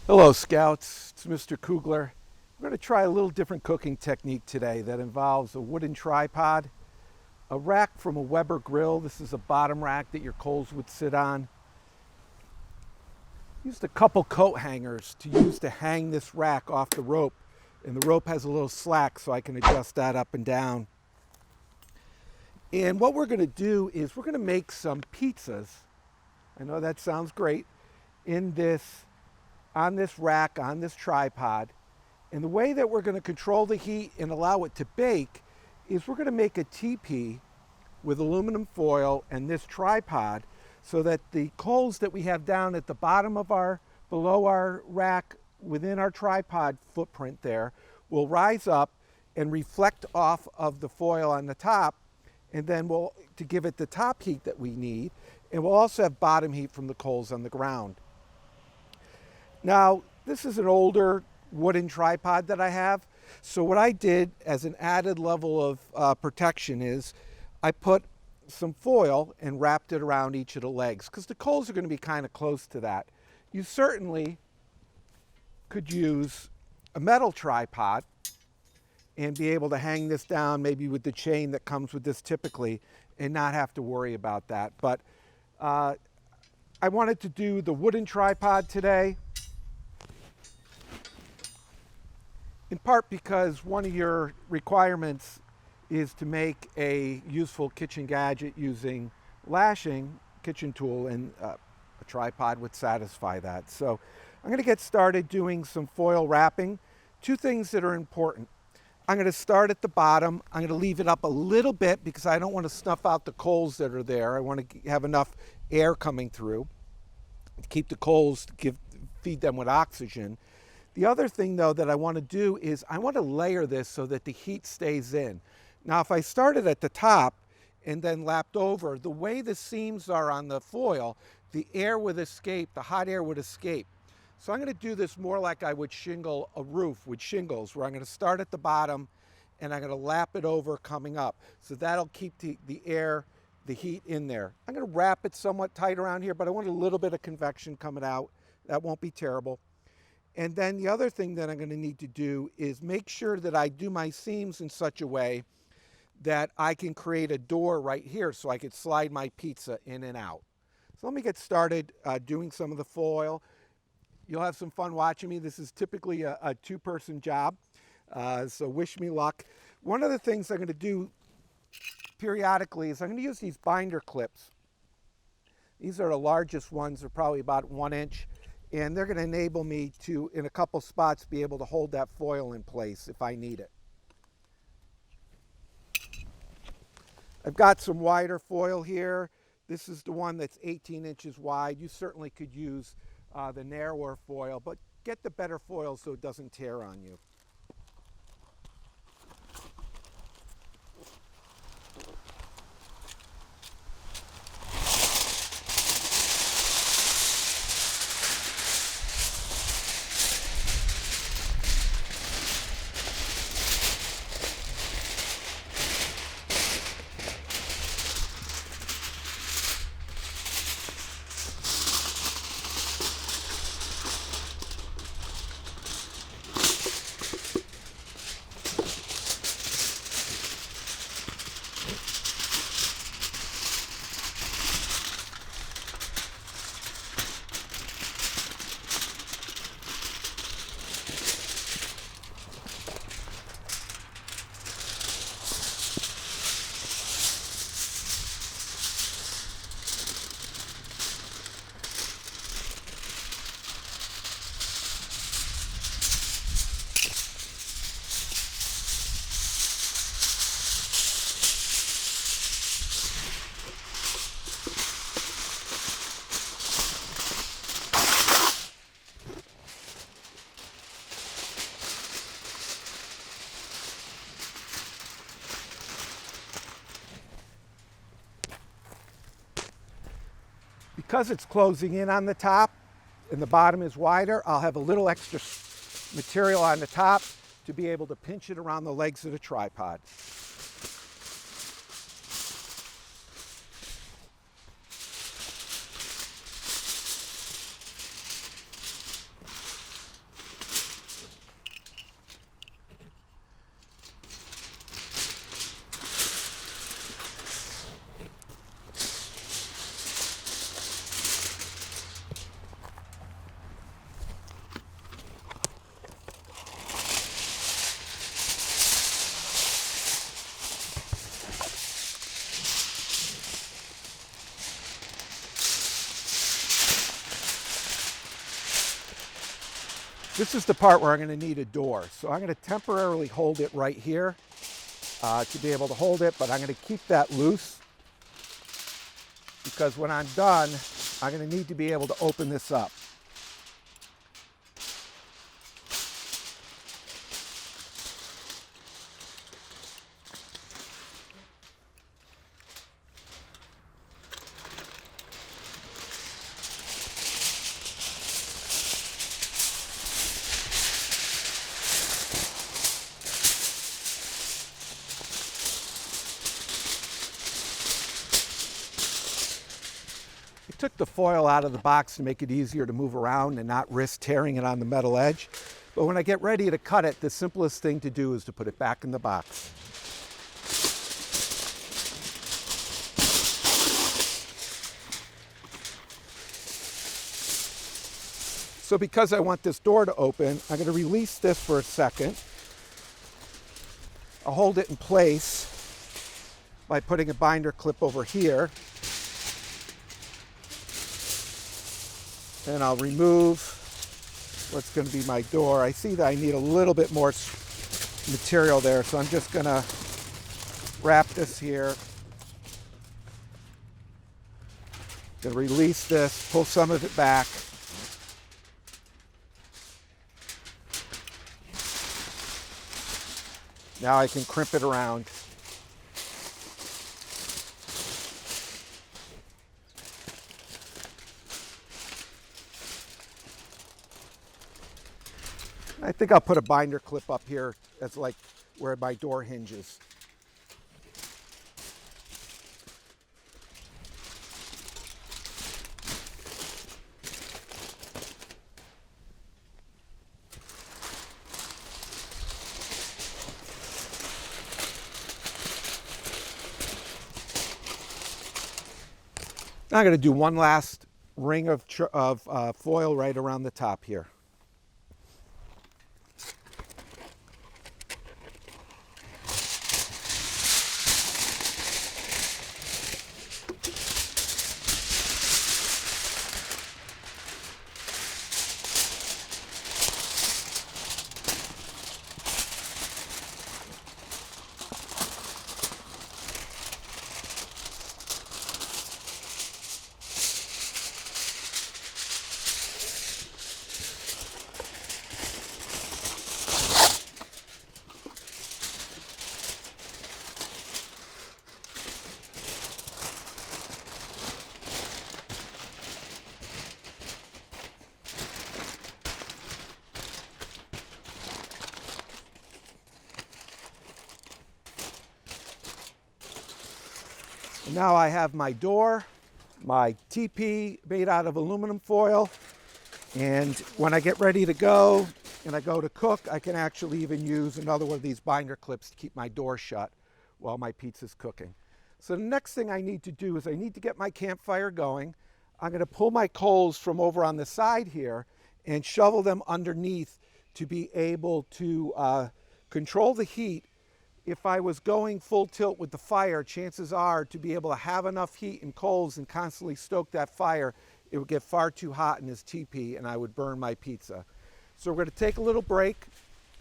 Hello Scouts, it's Mr. Kugler. We're going to try a little different cooking technique today that involves a wooden tripod, a rack from a Weber grill. This is a bottom rack that your coals would sit on. Used a couple coat hangers to use to hang this rack off the rope, and the rope has a little slack so I can adjust that up and down. And what we're going to do is we're going to make some pizzas. I know that sounds great. On this rack, on this tripod. And the way that we're going to control the heat and allow it to bake is we're going to make a teepee with aluminum foil and this tripod so that the coals that we have down at the bottom of below our rack within our tripod footprint there will rise up and reflect off of the foil on the top, and then to give it the top heat that we need, and we'll also have bottom heat from the coals on the ground. Now, this is an older wooden tripod that I have. So what I did as an added level of protection is I put some foil and wrapped it around each of the legs because the coals are going to be kind of close to that. You certainly could use a metal tripod and be able to hang this down maybe with the chain that comes with this typically and not have to worry about that. But I wanted to do the wooden tripod today. In part because one of your requirements is to make a useful kitchen gadget using lashing kitchen tool, and a tripod would satisfy that. So I'm going to get started doing some foil wrapping. Two things that are important. I'm going to start at the bottom. I'm going to leave it up a little bit because I don't want to snuff out the coals that are there. I want to have enough air coming through to keep the coals, feed them with oxygen. The other thing, though, that I want to do is I want to layer this so that the heat stays in. Now, if I started at the top and then lapped over, the way the seams are on the foil, the air would escape, the hot air would escape. So I'm going to do this more like I would shingle a roof with shingles, where I'm going to start at the bottom and I'm going to lap it over coming up. So that'll keep the air, the heat in there. I'm going to wrap it somewhat tight around here, but I want a little bit of convection coming out. That won't be terrible. And then the other thing that I'm going to need to do is make sure that I do my seams in such a way that I can create a door right here so I could slide my pizza in and out. So let me get started doing some of the foil. You'll have some fun watching me. This is typically a two-person job, so wish me luck. One of the things I'm going to do periodically is I'm going to use these binder clips. These are the largest ones. They're probably about 1 inch. And they're going to enable me to, in a couple spots, be able to hold that foil in place if I need it. I've got some wider foil here. This is the one that's 18 inches wide. You certainly could use the narrower foil, but get the better foil so it doesn't tear on you. Because it's closing in on the top and the bottom is wider, I'll have a little extra material on the top to be able to pinch it around the legs of the tripod. This is the part where I'm going to need a door. So I'm going to temporarily hold it right here to be able to hold it, but I'm going to keep that loose because when I'm done, I'm going to need to be able to open this up. Took the foil out of the box to make it easier to move around and not risk tearing it on the metal edge. But when I get ready to cut it, the simplest thing to do is to put it back in the box. So because I want this door to open, I'm going to release this for a second. I'll hold it in place by putting a binder clip over here. And I'll remove what's going to be my door. I see that I need a little bit more material there, so I'm just going to wrap this here. Going to release this, pull some of it back. Now I can crimp it around. I think I'll put a binder clip up here as like where my door hinges. Now I'm going to do one last ring of foil right around the top here. And now I have my door, my teepee made out of aluminum foil, and when I get ready to go and I go to cook, I can actually even use another one of these binder clips to keep my door shut while my pizza's cooking. So the next thing I need to do is I need to get my campfire going. I'm going to pull my coals from over on the side here and shovel them underneath to be able to control the heat. If I was going full tilt with the fire, chances are to be able to have enough heat and coals and constantly stoke that fire, it would get far too hot in this teepee and I would burn my pizza. So we're going to take a little break.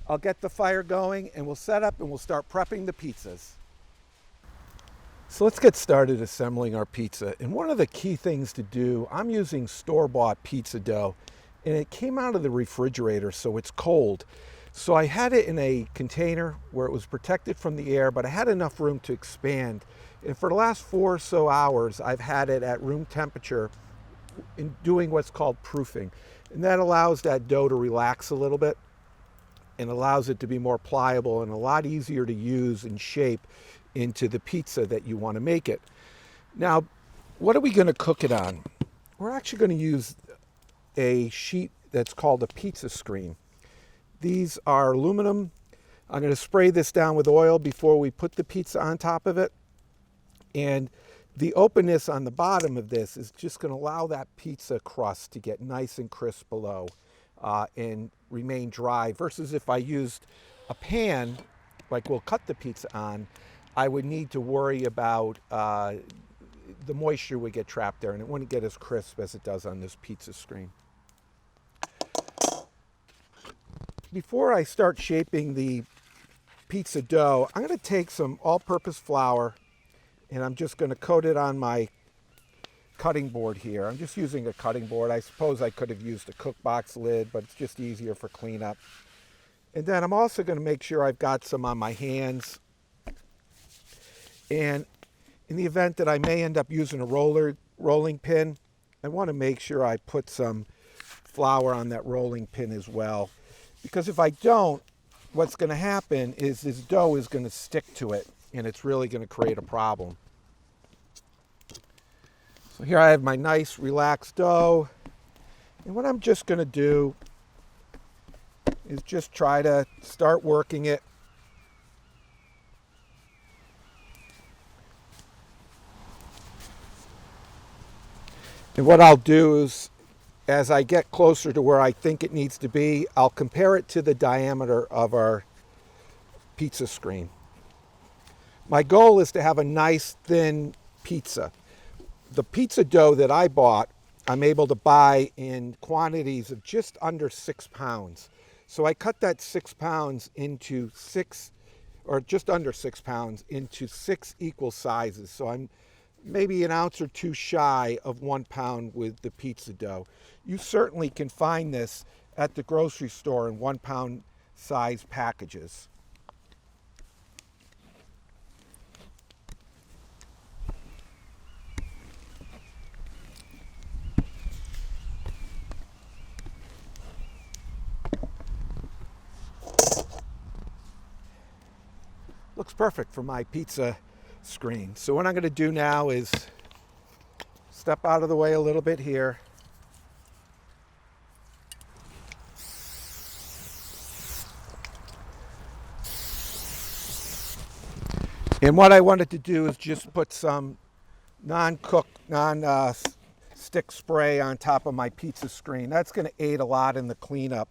I'll get the fire going and we'll set up and we'll start prepping the pizzas. So let's get started assembling our pizza. And one of the key things to do, I'm using store-bought pizza dough and it came out of the refrigerator, so it's cold. So I had it in a container where it was protected from the air, but I had enough room to expand. And for the last 4 or so hours, I've had it at room temperature in doing what's called proofing. And that allows that dough to relax a little bit and allows it to be more pliable and a lot easier to use and shape into the pizza that you want to make it. Now, what are we going to cook it on? We're actually going to use a sheet that's called a pizza screen. These are aluminum. I'm going to spray this down with oil before we put the pizza on top of it. And the openness on the bottom of this is just going to allow that pizza crust to get nice and crisp below and remain dry. Versus if I used a pan, like we'll cut the pizza on, I would need to worry about the moisture would get trapped there and it wouldn't get as crisp as it does on this pizza screen. Before I start shaping the pizza dough, I'm going to take some all-purpose flour and I'm just going to coat it on my cutting board here. I'm just using a cutting board. I suppose I could have used a cook box lid, but it's just easier for cleanup. And then I'm also going to make sure I've got some on my hands. And in the event that I may end up using a rolling pin, I want to make sure I put some flour on that rolling pin as well. Because if I don't, what's going to happen is this dough is going to stick to it, and it's really going to create a problem. So here I have my nice relaxed dough, and what I'm just going to do is just try to start working it. And what I'll do is, as I get closer to where I think it needs to be, I'll compare it to the diameter of our pizza screen. My goal is to have a nice thin pizza. The pizza dough that I bought, I'm able to buy in quantities of just under 6 pounds. So I cut that 6 pounds into or just under 6 pounds into 6 equal sizes. So I'm maybe an ounce or two shy of 1 pound with the pizza dough. You certainly can find this at the grocery store in 1 pound size packages. Looks perfect for my pizza screen. So what I'm going to do now is step out of the way a little bit here. And what I wanted to do is just put some non-cooked, non-stick spray on top of my pizza screen. That's going to aid a lot in the cleanup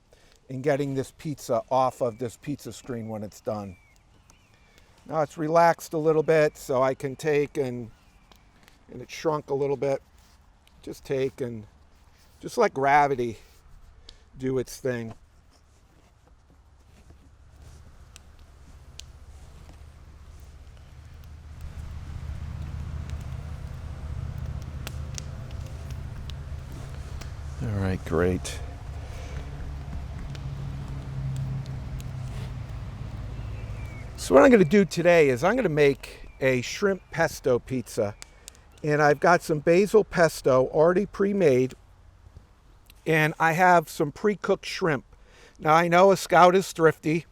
and getting this pizza off of this pizza screen when it's done. Now it's relaxed a little bit, so I can take and it shrunk a little bit. Just take and just let gravity do its thing. All right, great. So what I'm going to do today is I'm going to make a shrimp pesto pizza. And I've got some basil pesto already pre-made. And I have some pre-cooked shrimp. Now I know a Scout is thrifty,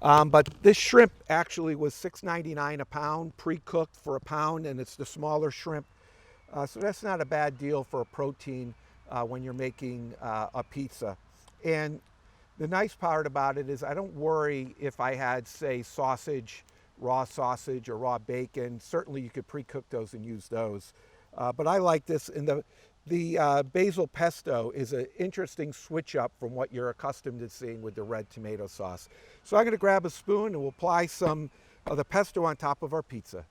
but this shrimp actually was $6.99 a pound, pre-cooked for a pound, and it's the smaller shrimp. So that's not a bad deal for a protein when you're making a pizza. And the nice part about it is I don't worry if I had, say, sausage, raw sausage or raw bacon. Certainly you could pre-cook those and use those. But I like this. And the basil pesto is an interesting switch up from what you're accustomed to seeing with the red tomato sauce. So I'm going to grab a spoon and we'll apply some of the pesto on top of our pizza.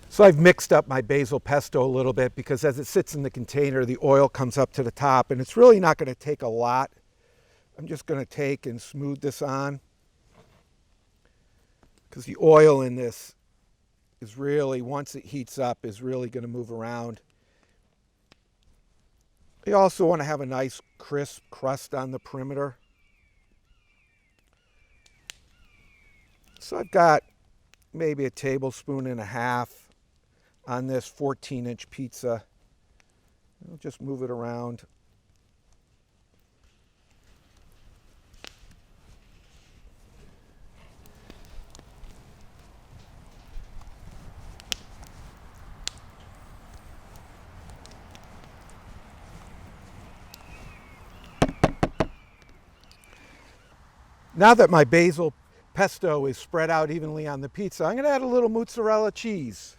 So I've mixed up my basil pesto a little bit because as it sits in the container, the oil comes up to the top, and it's really not going to take a lot. I'm just going to take and smooth this on because the oil in this is really, once it heats up, is really going to move around. You also want to have a nice crisp crust on the perimeter. So I've got maybe a tablespoon and a half on this 14-inch pizza. I'll just move it around. Now that my basil pesto is spread out evenly on the pizza, I'm going to add a little mozzarella cheese.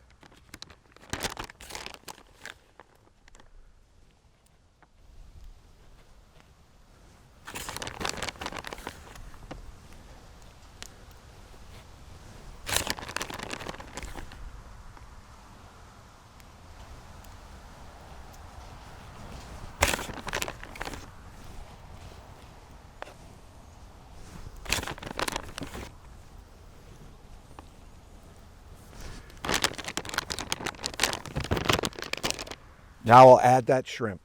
Now I'll add that shrimp.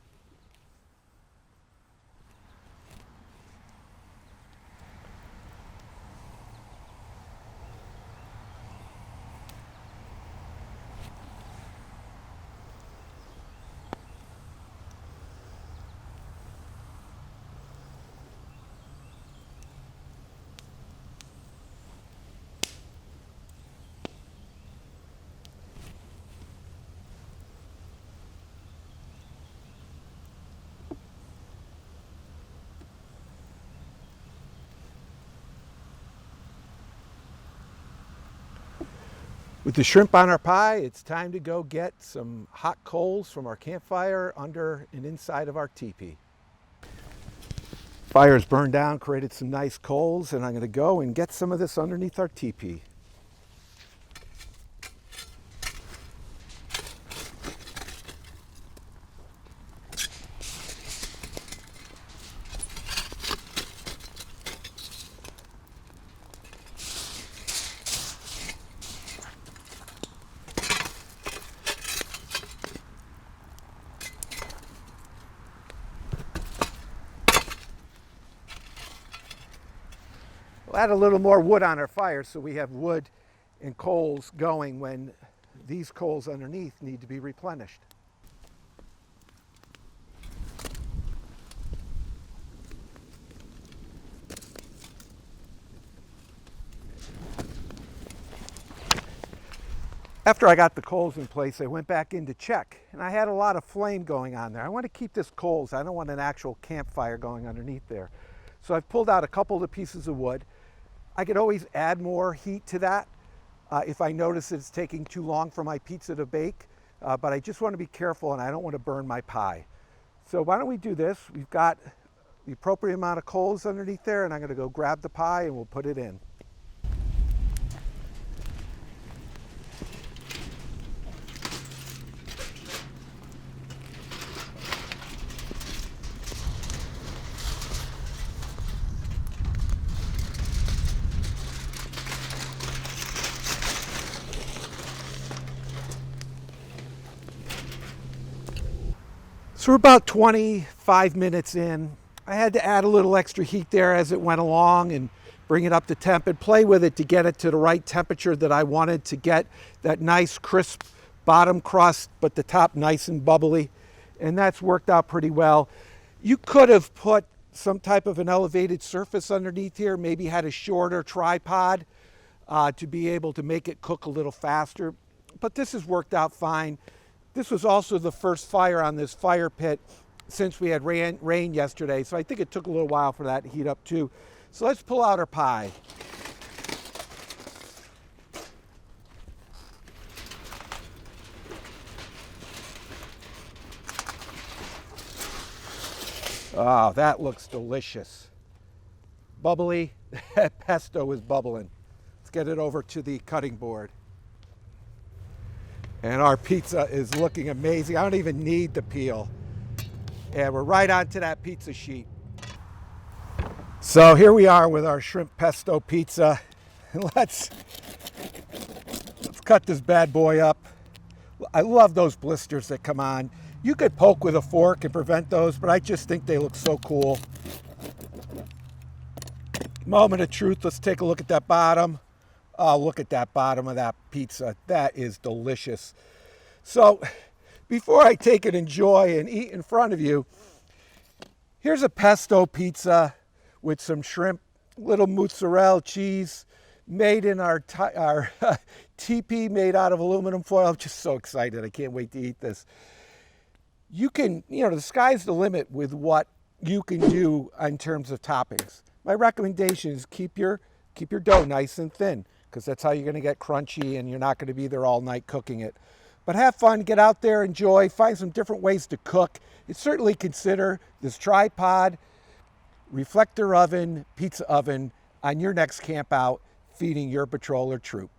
With the shrimp on our pie, it's time to go get some hot coals from our campfire under and inside of our teepee. Fire's burned down, created some nice coals, and I'm going to go and get some of this underneath our teepee. We'll add a little more wood on our fire so we have wood and coals going when these coals underneath need to be replenished. After I got the coals in place, I went back in to check, and I had a lot of flame going on there. I want to keep this coals. I don't want an actual campfire going underneath there. So I've pulled out a couple of the pieces of wood. I could always add more heat to that if I notice it's taking too long for my pizza to bake, but I just want to be careful and I don't want to burn my pie. So why don't we do this? We've got the appropriate amount of coals underneath there, and I'm going to go grab the pie and we'll put it in. So we're about 25 minutes in. I had to add a little extra heat there as it went along and bring it up to temp and play with it to get it to the right temperature that I wanted to get that nice crisp bottom crust, but the top nice and bubbly. And that's worked out pretty well. You could have put some type of an elevated surface underneath here, maybe had a shorter tripod to be able to make it cook a little faster. But this has worked out fine. This was also the first fire on this fire pit since we had rain yesterday, so I think it took a little while for that to heat up too. So let's pull out our pie. Oh, that looks delicious. Bubbly. Pesto is bubbling. Let's get it over to the cutting board. And our pizza is looking amazing. I don't even need the peel. And we're right onto that pizza sheet. So here we are with our shrimp pesto pizza. Let's cut this bad boy up. I love those blisters that come on. You could poke with a fork and prevent those, but I just think they look so cool. Moment of truth, let's take a look at that bottom. Oh, look at that bottom of that pizza. That is delicious. So before I take it, enjoy and eat in front of you, here's a pesto pizza with some shrimp, little mozzarella cheese, made in our teepee made out of aluminum foil. I'm just so excited. I can't wait to eat this. You can, the sky's the limit with what you can do in terms of toppings. My recommendation is keep your dough nice and thin, because that's how you're going to get crunchy and you're not going to be there all night cooking it. But have fun, get out there, enjoy, find some different ways to cook. And certainly consider this tripod, reflector oven, pizza oven on your next camp out feeding your patrol or troop.